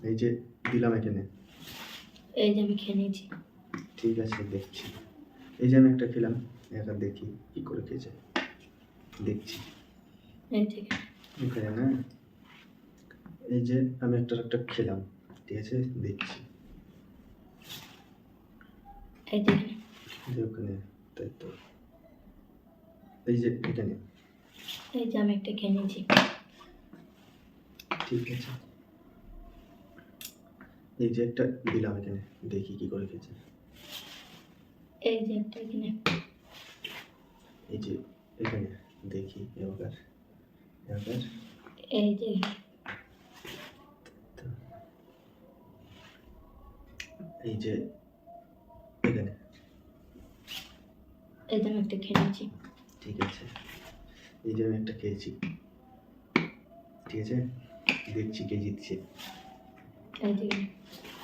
এই যে দিলাম এখানে। এই যে আমি খেয়ে নিয়েছি। ঠিক আছে, দেখছি। এই যে আমি একটা খেলাম, একা দেখি কি করে খেয়েছে, দেখছি। এই যে এখানে না, এই যে আমি একটা খেলাম, ঠিক আছে, দেখছি। এই যে ওখানে, তাই তো। এই যে এখানে। এই যে আমি একটা খেয়ে নিয়েছি। ঠিক আছে, এই যে একটা দিলাম এখানে, দেখি কি করে খেয়েছে। এই যে একটা এখানে। এই যে এখানে, দেখি এবার। এই যে এই যে এখানে। এই যে আমি একটা খেয়ে নিয়েছি। ঠিক আছে, এই যে আমি একটা খেয়েছি, ঠিক আছে, দেখছি কে জিতছে। এই যে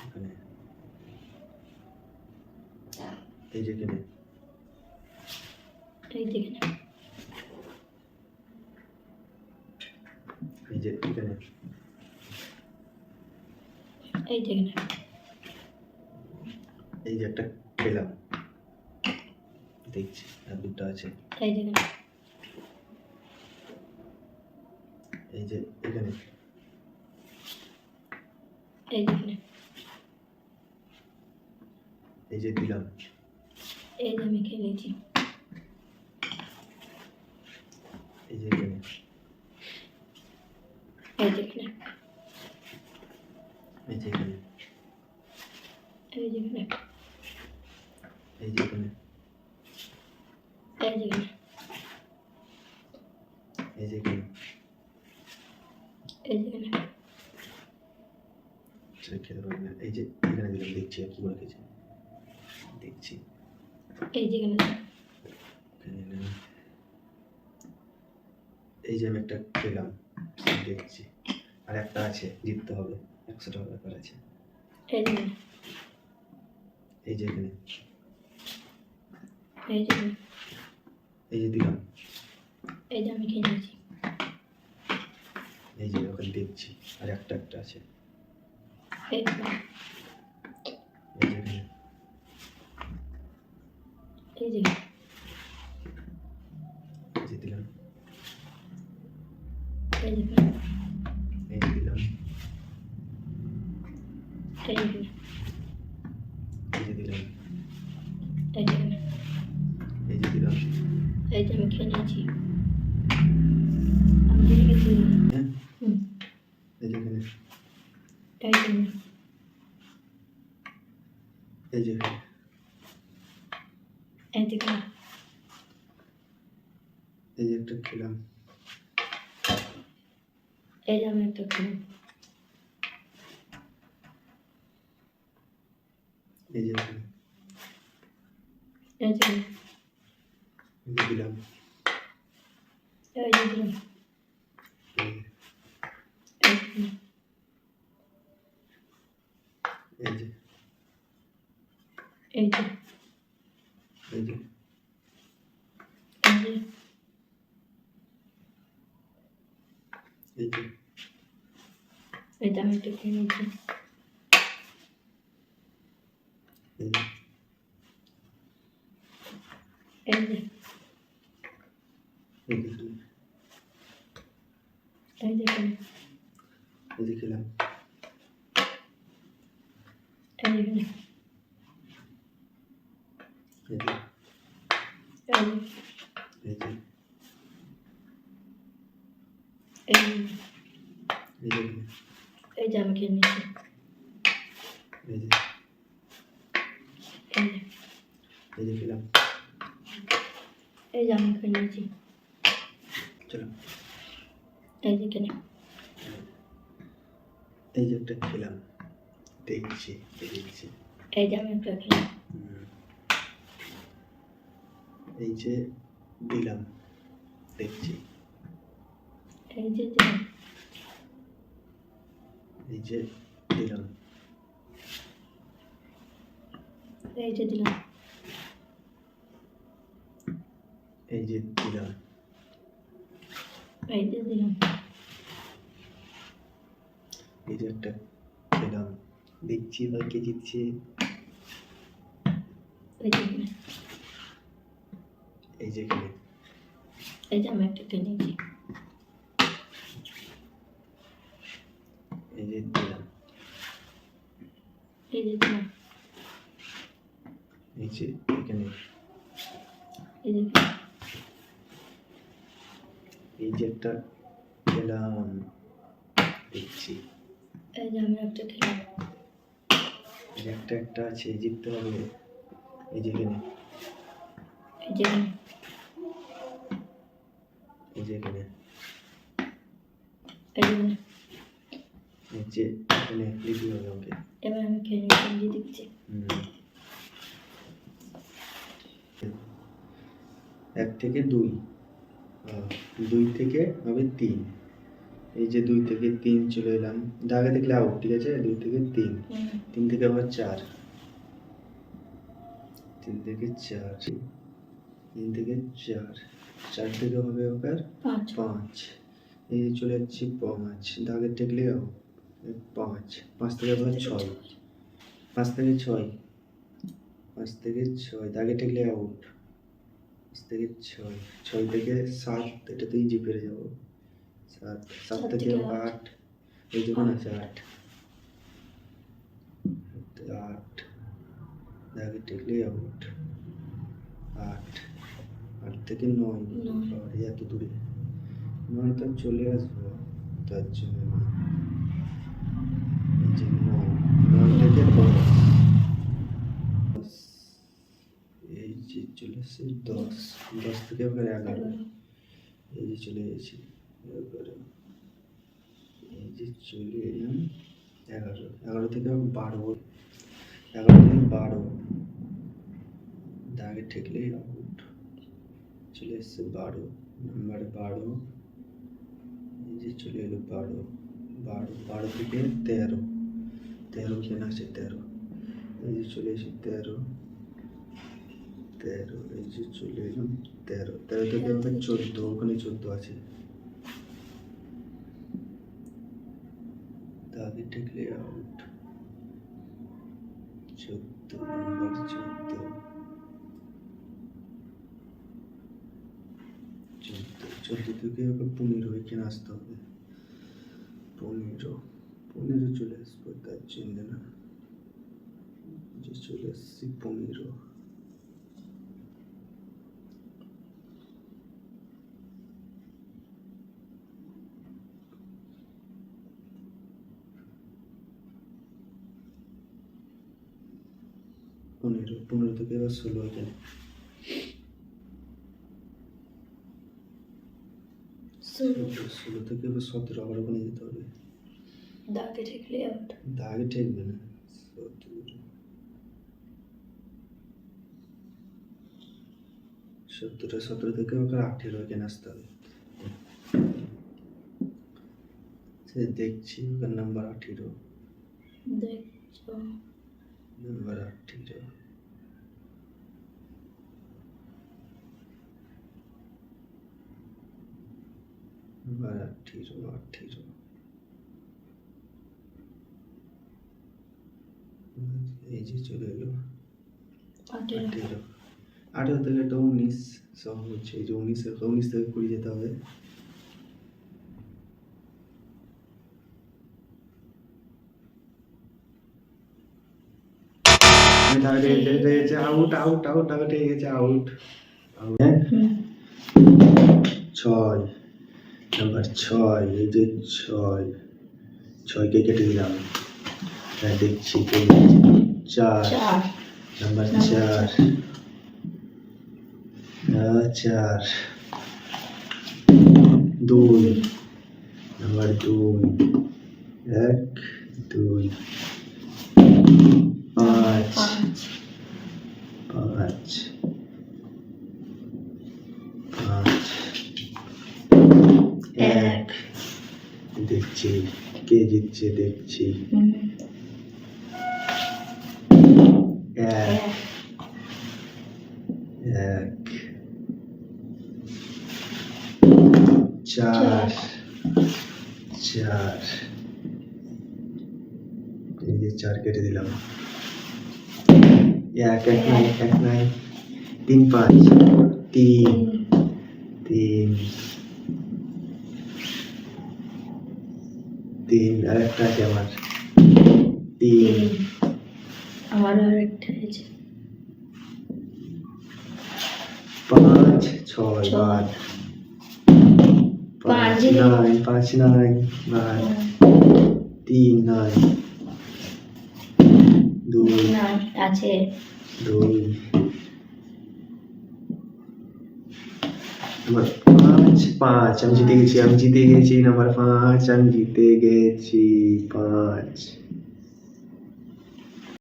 এখানে, এই যে এখানে। এই যে এখানে। এই যে এখানে। এই যে এখানে। এই যে একটা খেলাম, দেখছি, আর দুটো আছে। এই যে এখানে। এই যে এখানে। এই যে এখানে। এই যে দিলাম। এই যে আমি খেয়ে নিয়েছি। এই যে এখানে। এই যে এখানে। এই যে এখানে। এই যে এখানে। এই যে এখানে। এই যে এখানে। এই যে এখানে। এই যে এখানে। সেটা খেতে পারবি না। এই যে এখানে দিলাম, দেখছি আর কি করে খেয়েছে, দেখছি। এই যে এখানে। এই যে আমি একটা খেলাম, দেখছি, আর একটা আছে, জিততে হবে, 100 টাকা ব্যাপার আছে। এই যে এই যে এখানে। এই যে এখানে। এই যে দিলাম। এই যে আমি খেয়ে নিয়েছি। এই যে ওখানে দেখছি, আর একটা আছে। এই যে এই যে এখানে। এই যে এই যে দিলাম। এই যে এখানে। এই যে দিলাম। এই যে এই যে দিলাম। এই যে এখানে। এই যে দিলাম। এই যে আমি খেয়ে নিয়েছি। আমি খেয়ে গেছি। হ্যাঁ, এই যে এখানে। এই যে এই যে এখানে। এই যে এখানে। এই যে একটা খেলাম। এই যে আমি একটা খেলাম। এই যে এখানে। এই যে এখানে। এই যে দিলাম। এই যে দিলাম। এই যে। এই যে এই যে। এই যে এই যে। এই যে এই যে। এই যে আমি একটা খেয়ে নিয়েছি। এই যে। এই যে এই যে। এই যে এখানে। এই যে খেলাম। এই যে এখানে। এই যে। এই যে এই যে। এই যে এই যে। এই যে আমি খেয়ে নিয়েছি। এই যে। এই যে এই যে খেলাম। এই যে আমি খেয়ে নিয়েছি। চলো। এই যে এখানে। এই যে একটা খেলাম, দেখছি, দেখছি। এই যে আমি একটা খেলাম। এই যে দিলাম, দেখছি। এই যে দিলাম। এই যে দিলাম। এই যে দিলাম। এই যে দিলাম। এই যে দিলাম। এই যে একটা দিলাম, দেখছি এবার কে জিতছে। এই যে এখানে। এই যে এখানে এই যে আমি একটা কিনেছি। এই যে দিলাম, এই যে দিলাম। এই যে এখানে, এই যে এখানে। এই যে একটা খেলাম, দেখছি এই যে আমি একটা খেলাম। এই যে একটা আছে, জিততে হবে। এই যে এখানে, এই যে এখানে। এই যে এখানে, এই যে এখানে। এই যে এখানে লিখতে হবে আমাকে। এবার আমি খেয়ে নিচ্ছি, যে দিচ্ছি। এক থেকে দুই, দুই থেকে হবে তিন। এই যে দুই থেকে তিন চলে এলাম, দাগে দেখলে আউট, ঠিক আছে। দুই থেকে তিন, তিন থেকে আবার চার, তিন থেকে চার, তিন থেকে চার, চার থেকে হবে আবার পাঁচ। এই যে চলে যাচ্ছি পাঁচ, দাগে টেকলে আউট, পাঁচ, পাঁচ থেকে আবার ছয়, পাঁচ থেকে ছয়, পাঁচ থেকে ছয়, দাগে টেকলে আউট, পাঁচ থেকে ছয়, ছয় থেকে সাত, এটাতেই জিপে যাবো, সাত, সাত থেকে আট, এই যখন আছে আট, আট, দাগে টেকলে আউট, আট, আট থেকে নয়, বাবারে এত দূরে, নয় তো চলে আসবো, তার জন্য না। এই যে নয়, নয় থেকে দশ, এই যে চলে আসছে দশ, দশ থেকে আবার এগারো, এই যে চলে গেছি এগারো, এই যে চলে এলাম এগারো, এগারো থেকে আবার বারো, এগারো থেকে বারো, দাগে ঠেকলেই আউট, চলে এসছে বারো, নাম্বার বারো, এই যে চলে এলো বারো, বারো, বারো থেকে তেরো, তেরো কেন আছে তেরো, এই যে চলে এসে তেরো, তেরো, এই যে চলে এলাম তেরো, তেরো থেকে আবার চোদ্দ, ওখানে চোদ্দ আছে, দাগে ঠেকলে আউট, চোদ্দ, নাম্বার চোদ্দ, চোদ্দ, চোদ্দ থেকে আবার পনেরো, এখানে আসতে হবে, পনেরো, পনেরো চলে আসবো, তার জন্য না, যে চলে আসছি পনেরো, পনেরো, পনেরো থেকে এবার ষোলো, এখানে ষোলো থেকে এবার সতেরো, আবার ওখানে যেতে হবে, দাগে ঠেকলে আউট, দাগে ঠেকবে না, সতেরো, সতেরো, সতেরো থেকে ওখানে আঠেরো, এখানে আসতে হবে, সে দেখছি ওখানে নাম্বার আঠেরো, দেখছো নাম্বার আঠেরো, নাম্বার আঠেরো, আঠেরো, এই যে চলে এলো আঠেরো, আঠেরো, আঠেরো থেকে তো 19 সহজ, এই যে 19, 19 থেকে 20 যেতে হবে, আউট, আউট, আউট, আউট হয়ে গেছে, আউট, ছয়, নাম্বার ছয়, এই যে ছয়, ছয়কে কেটে দিলাম, দেখছি চার, নাম্বার চার, চার, দুই, নাম্বার দুই, এক, দুই, পাঁচ, পাঁচ, পাঁচ, এক, দেখছি কে জিতছে, দেখছি এক, এক, চার, চার, এই যে 4 কেটে দিলাম। এক নাই 3 5 3 3 3 আর একটা আছে আমার 3 আমার আর একটা আছে 5 6 বার পাঁচ 5 নাই বার 3 নাই 2 না আছে 2 আমার 5 আমি জিতে গেছি নাম্বার 5 আমি জিতে গেছি 5